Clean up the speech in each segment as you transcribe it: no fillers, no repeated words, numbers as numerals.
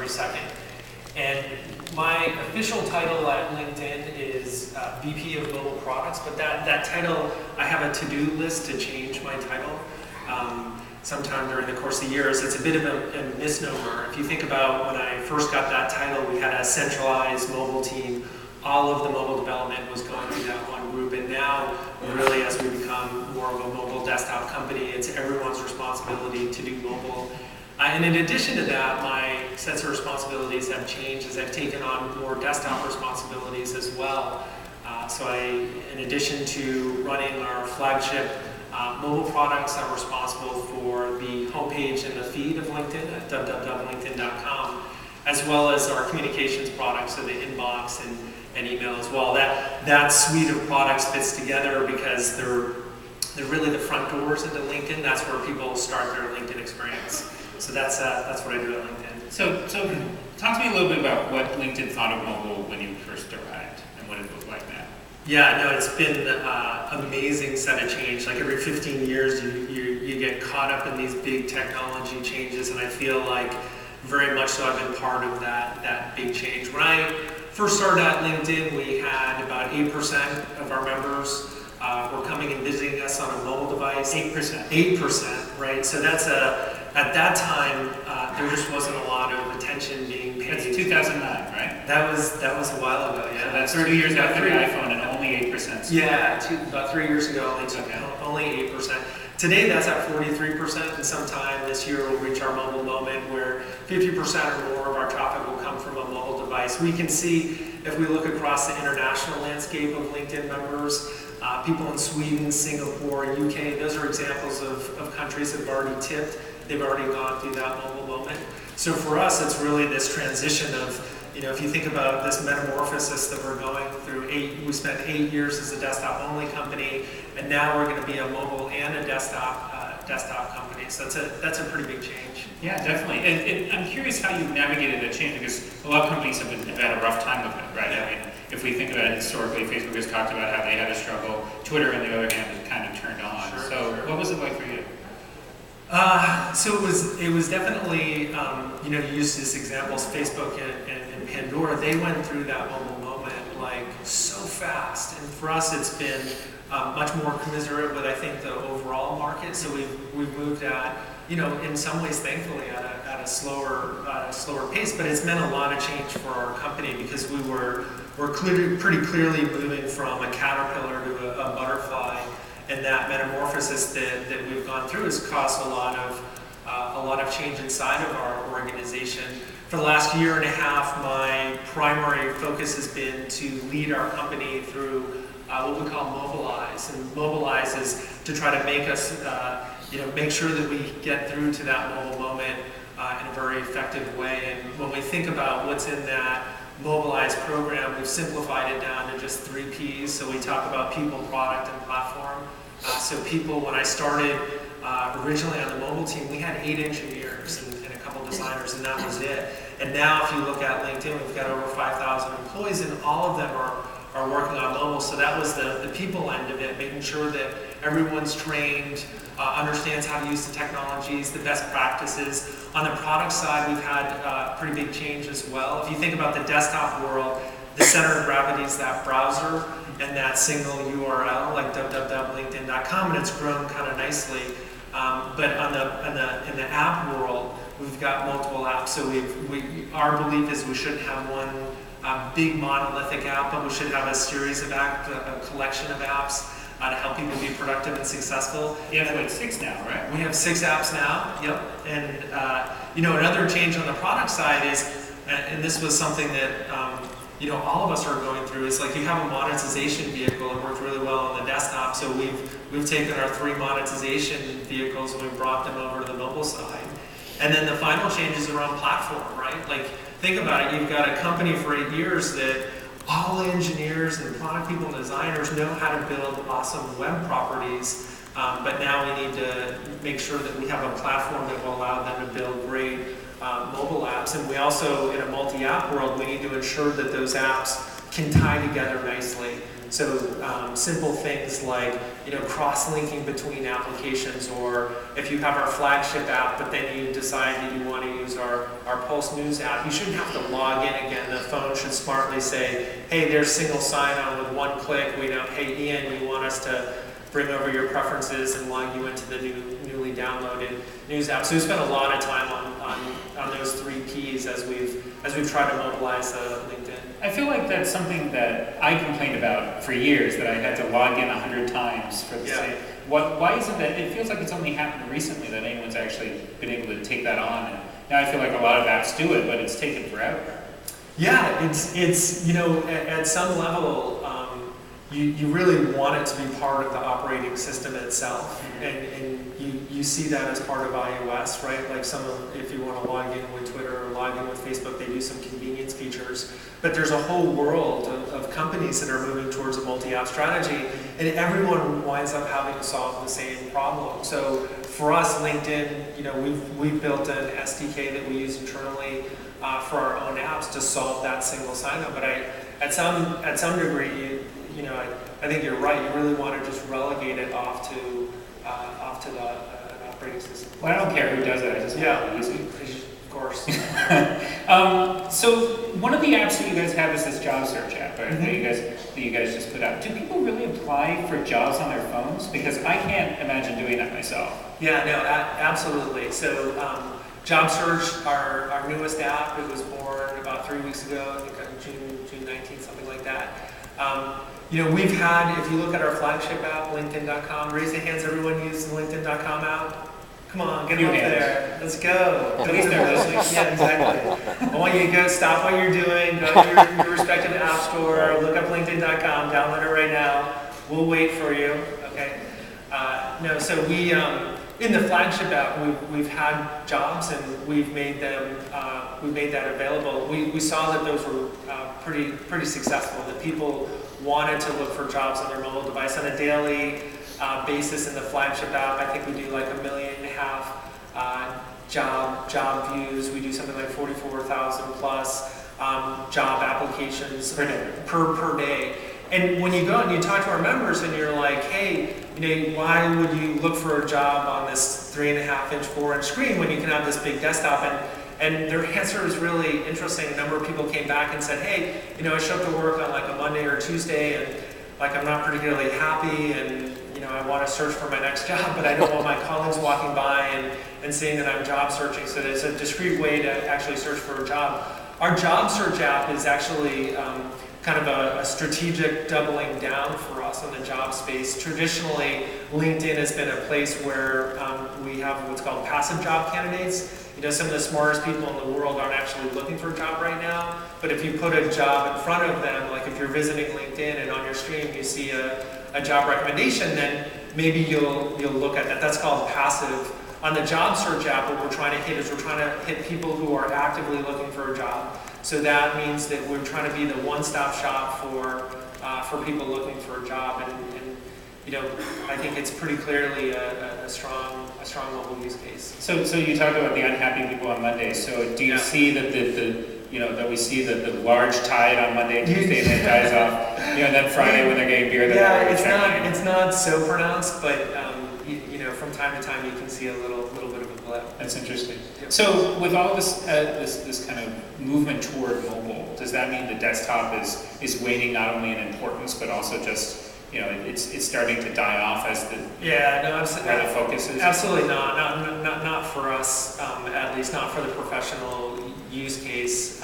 February 2nd. And my official title at LinkedIn is VP of Mobile Products, but that title, I have a to-do list to change my title sometime during the course of the years. It's a bit of a misnomer. If you think about when I first got that title, we had a centralized mobile team. All of the mobile development was going through that one group, and now really as we become more of a mobile desktop company, it's everyone's responsibility to do mobile. And in addition to that, my sense of responsibilities have changed as I've taken on more desktop responsibilities as well. So in addition to running our flagship mobile products, I'm responsible for the homepage and the feed of LinkedIn at www.linkedin.com, as well as our communications products, so the inbox and email as well. That suite of products fits together because they're really the front doors into LinkedIn. That's where people start their LinkedIn experience. So that's what I do at LinkedIn. So talk to me a little bit about what LinkedIn thought of mobile when you first arrived and what it looked like now. Yeah, no, it's been an amazing set of change. Like every 15 years, you get caught up in these big technology changes, and I feel like very much so I've been part of that big change. When I first started at LinkedIn, we had about 8% of our members were coming and visiting us on a mobile device. 8%. 8%, right? So that's at that time, there just wasn't a lot of attention being paid. That's 2009, right? That was a while ago, yeah. So that's 2 years after the iPhone and only 8%. Yeah, about 3 years ago, only 8%. Today, that's at 43%, and sometime this year we'll reach our mobile moment where 50% or more of our traffic will come from a mobile device. We can see, if we look across the international landscape of LinkedIn members, people in Sweden, Singapore, UK, those are examples of countries that have already tipped. They've already gone through that mobile moment. So for us, it's really this transition of, if you think about this metamorphosis that we're going through, we spent 8 years as a desktop-only company, and now we're going to be a mobile and a desktop company. So that's a pretty big change. Yeah, definitely. And I'm curious how you navigated that change, because a lot of companies have had a rough time with it, right? Yeah. I mean, if we think about it historically, Facebook has talked about how they had a struggle. Twitter, on the other hand, has kind of turned on. Sure. What was it like for you? So it was definitely, you used this examples, Facebook and Pandora, they went through that mobile moment like so fast. And for us, it's been much more commensurate with, I think, the overall market. So we've moved at, in some ways, thankfully, at a slower pace. But it's meant a lot of change for our company because we're pretty clearly moving from a caterpillar to a butterfly. And that metamorphosis that we've gone through has caused a lot of change inside of our organization. For the last year and a half, my primary focus has been to lead our company through what we call Mobilize. And Mobilize is to try to make us, make sure that we get through to that mobile moment in a very effective way. And when we think about what's in that Mobilize program, we've simplified it down to just 3 Ps. So we talk about people, product, and platform. So people, when I started originally on the mobile team, we had 8 engineers and a couple designers, and that was it. And now if you look at LinkedIn, we've got over 5,000 employees, and all of them are working on mobile. So that was the people end of it, making sure that everyone's trained, understands how to use the technologies, the best practices. On the product side, we've had pretty big change as well. If you think about the desktop world, the center of gravity is that browser and that single URL, like www.linkedin.com, and it's grown kind of nicely. But in the app world, we've got multiple apps. So our belief is we shouldn't have one big monolithic app, but we should have a series of apps, a collection of apps to help people be productive and successful. You have like 6 now, right? We have 6 apps now, yep. And another change on the product side is, and this was something that all of us are going through, is like you have a monetization vehicle that worked really well on the desktop. So we've taken our 3 monetization vehicles and we've brought them over to the mobile side. And then the final change is around platform, right? Like think about it, you've got a company for 8 years that all engineers and product people and designers know how to build awesome web properties, but now we need to make sure that we have a platform that will allow them to build great mobile apps. And we also, in a multi-app world, we need to ensure that those apps can tie together nicely. so simple things like, cross-linking between applications, or if you have our flagship app, but then you decide that you want to use our Pulse News app, you shouldn't have to log in again. The phone should smartly say, hey, there's single sign-on with one click. We know, hey, Ian, you want us to bring over your preferences and log you into the newly downloaded news app. So we spent a lot of time on those 3 keys as we've tried to mobilize LinkedIn. I feel like that's something that I complained about for years, that I had to log in 100 times for the same. Why is it that it feels like it's only happened recently that anyone's actually been able to take that on? And now I feel like a lot of apps do it, but it's taken forever. Yeah, it's at some level, you really want it to be part of the operating system itself, and you see that as part of iOS, right? Like if you want to log in with Twitter or log in with Facebook, they do some convenience features. But there's a whole world of companies that are moving towards a multi-app strategy, and everyone winds up having to solve the same problem. So for us, LinkedIn, we've built an SDK that we use internally for our own apps to solve that single sign-up. But at some degree, I think you're right. You really want to just relegate it off to the operating system. Well, I don't care who does it. I just want to use it. Of course. So one of the apps that you guys have is this job search app, right? That you guys just put out. Do people really apply for jobs on their phones? Because I can't imagine doing that myself. Yeah, no, absolutely. So Job Search, our newest app, it was born about 3 weeks ago. I think on June 19th, something like that. We've had, if you look at our flagship app, LinkedIn.com, raise the hands, everyone using the LinkedIn.com app. Come on, get them up there. Let's go. At least they're listening. Yeah, exactly. I want you to go stop what you're doing, go to your respective app store, look up LinkedIn.com, download it right now. We'll wait for you, okay? So we, in the flagship app, we've had jobs and we've made that available. We saw that those were pretty successful, that people wanted to look for jobs on their mobile device on a daily basis. In the flagship app, I think we do like 1.5 million job views. We do something like 44,000 plus job applications per day. And when you go and you talk to our members and you're like, hey, why would you look for a job on this 3.5-inch, 4-inch screen when you can have this big desktop? And their answer is really interesting. A number of people came back and said, hey, I show up to work on like a Monday or Tuesday and like I'm not particularly happy, and I want to search for my next job, but I don't want my colleagues walking by and seeing that I'm job searching. So it's a discrete way to actually search for a job. Our job search app is actually kind of a strategic doubling down for us in the job space. Traditionally, LinkedIn has been a place where we have what's called passive job candidates. Some of the smartest people in the world aren't actually looking for a job right now, but if you put a job in front of them, like if you're visiting LinkedIn and on your screen you see a job recommendation, then maybe you'll look at that. That's called passive. On the job search app, what we're trying to hit is we're trying to hit people who are actively looking for a job. So that means that we're trying to be the one-stop shop for people looking for a job, and I think it's pretty clearly a strong mobile use case. So you talked about the unhappy people on Monday. So do you see that that we see the large tide on Monday, Tuesday, and then it dies off? And then Friday when they're getting beer, it's not so pronounced, but from time to time you can see a little bit of a blip. That's interesting. Yep. So with all this this kind of movement toward mobile, does that mean the desktop is waning not only in importance but also just it's starting to die off as the where the focus is? Absolutely not for us, at least not for the professional use case.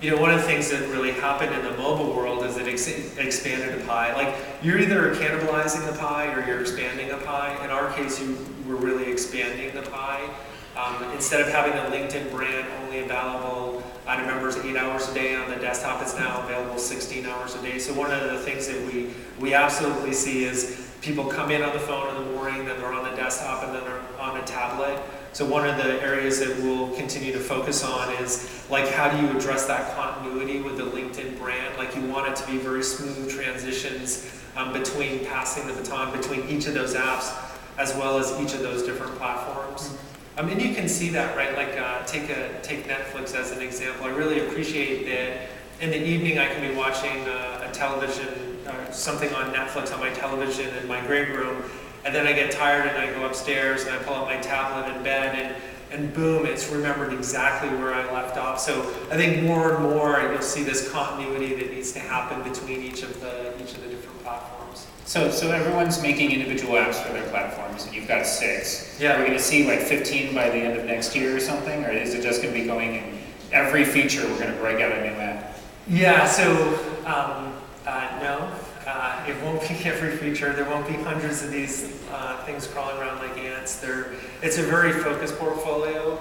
One of the things that really happened in the mobile world is it expanded the pie. Like, you're either cannibalizing the pie or you're expanding the pie. In our case, we're really expanding the pie. Instead of having the LinkedIn brand only available on members 8 hours a day on the desktop, it's now available 16 hours a day. So one of the things that we absolutely see is people come in on the phone in the morning, then they're on the desktop, and then they're on a tablet. So one of the areas that we'll continue to focus on is, like, how do you address that continuity with the LinkedIn brand? Like, you want it to be very smooth transitions between passing the baton between each of those apps, as well as each of those different platforms. And you can see that, right? Like, take Netflix as an example. I really appreciate that in the evening I can be watching a television something on Netflix on my television in my great room, and then I get tired and I go upstairs and I pull out my tablet in bed, and boom, it's remembered exactly where I left off. So I think more and more you'll see this continuity that needs to happen between each of the different platforms. So everyone's making individual apps for their platforms, and you've got 6. Yeah. We're going to see like 15 by the end of next year or something, or is it just going to be going in every feature we're going to break out a new app? Yeah, so no, it won't be every feature. There won't be hundreds of these things crawling around like ants. It's a very focused portfolio.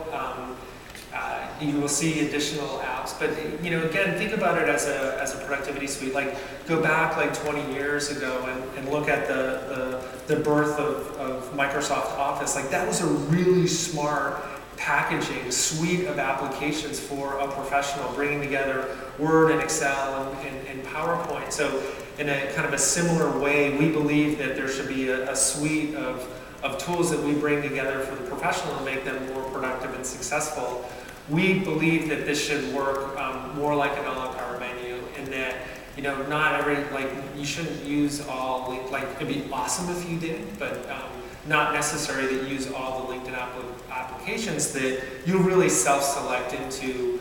You will see additional apps, but again, think about it as a productivity suite. Like, go back like 20 years ago and look at the birth of Microsoft Office. Like, that was a really smart packaging suite of applications for a professional, bringing together Word and Excel and PowerPoint. So in a kind of a similar way, we believe that there should be a suite of tools that we bring together for the professional to make them more productive and successful. We believe that this should work more like an a la carte menu, in that not every, like, you shouldn't use all, like, it'd be awesome if you did, but not necessary that you use all the LinkedIn applications, that you really self-select into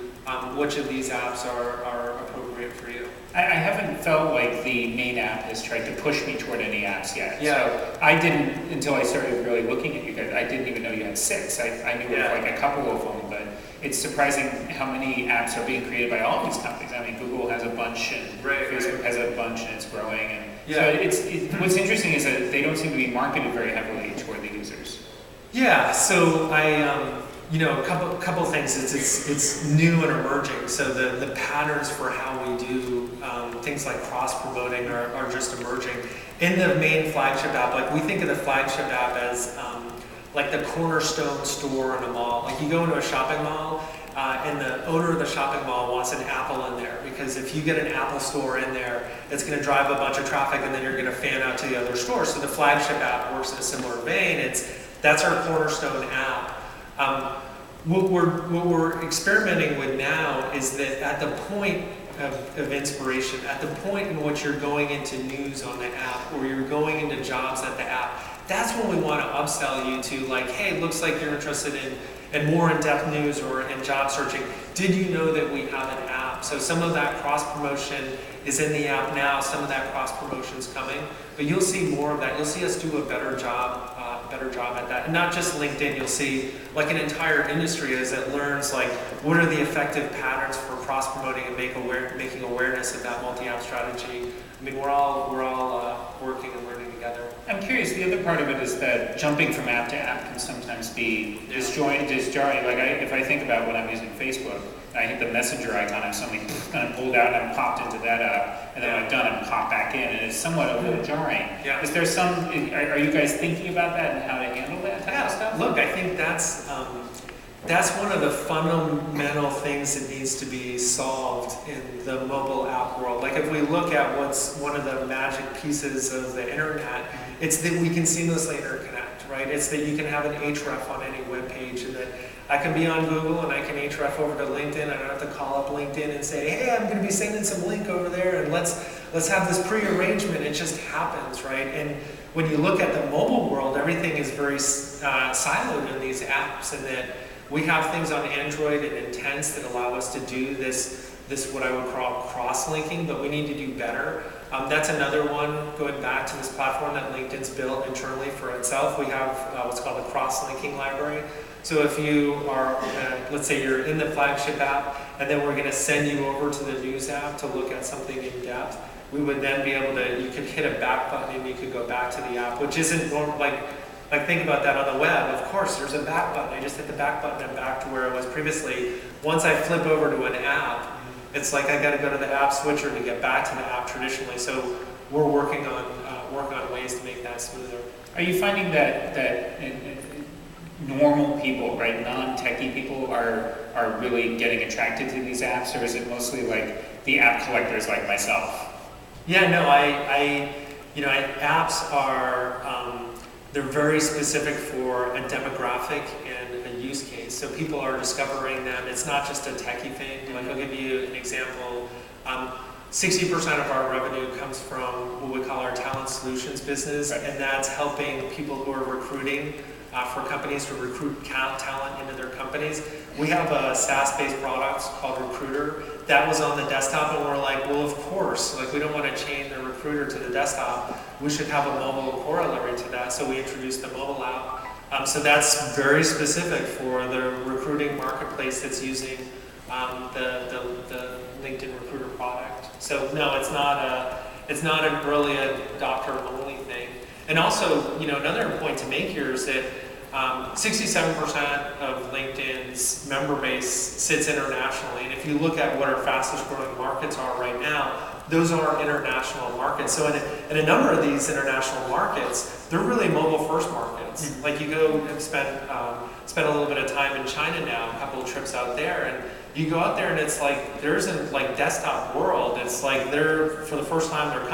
which of these apps are appropriate for you. I haven't felt like the main app has tried to push me toward any apps yet. Yeah. So I didn't, until I started really looking at you guys, I didn't even know you had 6. I knew of like a couple of them, but it's surprising how many apps are being created by all these companies. I mean, Google has a bunch, and Facebook has a bunch, and it's growing. And so what's interesting is that they don't seem to be marketed very heavily toward the users. Yeah, so a couple things. It's new and emerging. So the patterns for how we do things like cross-promoting are just emerging. In the main flagship app, like, we think of the flagship app as like the cornerstone store in a mall. Like, you go into a shopping mall, and the owner of the shopping mall wants an Apple in there, because if you get an Apple store in there, it's going to drive a bunch of traffic, and then you're going to fan out to the other stores. So the flagship app works in a similar vein. That's our cornerstone app. What we're experimenting with now is that at the point of inspiration, at the point in which you're going into news on the app, or you're going into jobs at the app, that's when we want to upsell you to, like, hey, looks like you're interested in more in-depth news or in job searching. Did you know that we have an app? So some of that cross-promotion is in the app now, some of that cross-promotion is coming, but you'll see more of that. You'll see us do a better job at that. And not just LinkedIn, you'll see like an entire industry as it learns, like, what are the effective patterns for cross-promoting and making awareness of that multi-app strategy. I mean, we're all working and learning together. I'm curious, the other part of it is that jumping from app to app can sometimes be disjointing. Like, if I think about when I'm using Facebook, I hit the messenger icon, I'm suddenly kind of pulled out and I'm popped into that app, and then when I'm done, I'm popped back in, and it's somewhat a little jarring. Yeah. Is there are you guys thinking about that and how to handle that type of stuff? Look, I think that's one of the fundamental things that needs to be solved in the mobile app world. Like, if we look at what's one of the magic pieces of the internet, it's that we can seamlessly interconnect, right? It's that you can have an href on any web page, and that I can be on Google and I can href over to LinkedIn. I don't have to call up LinkedIn and say, hey, I'm going to be sending some link over there, and let's have this pre-arrangement. It just happens, right? And when you look at the mobile world, everything is very siloed in these apps, and that we have things on Android and Intense that allow us to do this what I would call cross-linking, but we need to do better. That's another one, going back to this platform that LinkedIn's built internally for itself. We have what's called a cross-linking library. So if you are, let's say you're in the flagship app, and then we're going to send you over to the news app to look at something in depth, we would then be able to, you could hit a back button and you could go back to the app, which isn't normal. Like, think about that on the web. Of course, there's a back button. I just hit the back button and back to where it was previously. Once I flip over to an app, it's like I got to go to the app switcher to get back to the app traditionally. So we're working on ways to make that smoother. Are you finding that normal people, right, non-techie people are really getting attracted to these apps, or is it mostly like the app collectors like myself? Yeah, no, apps are, they're very specific for a demographic and a use case. So people are discovering them. It's not just a techie thing. Like, I'll give you an example. 60% of our revenue comes from what we call our talent solutions business, Right. and that's helping people who are recruiting for companies to recruit talent into their companies. We have a SaaS-based product called Recruiter that was on the desktop, and we're like, well, of course, like we don't want to chain the Recruiter to the desktop. We should have a mobile corollary to that, so we introduced the mobile app. So that's very specific for the recruiting marketplace that's using the LinkedIn Recruiter product. So no, it's not an early adopter only thing. And also, another point to make here is that 67% of LinkedIn's member base sits internationally. And if you look at what our fastest growing markets are right now, those are international markets. So in a number of these international markets, they're really mobile first markets. Mm-hmm. Like you go and spend a little bit of time in China now, a couple of trips out there, and you go out there and it's like, there isn't like desktop world. It's like they're, for the first time, they're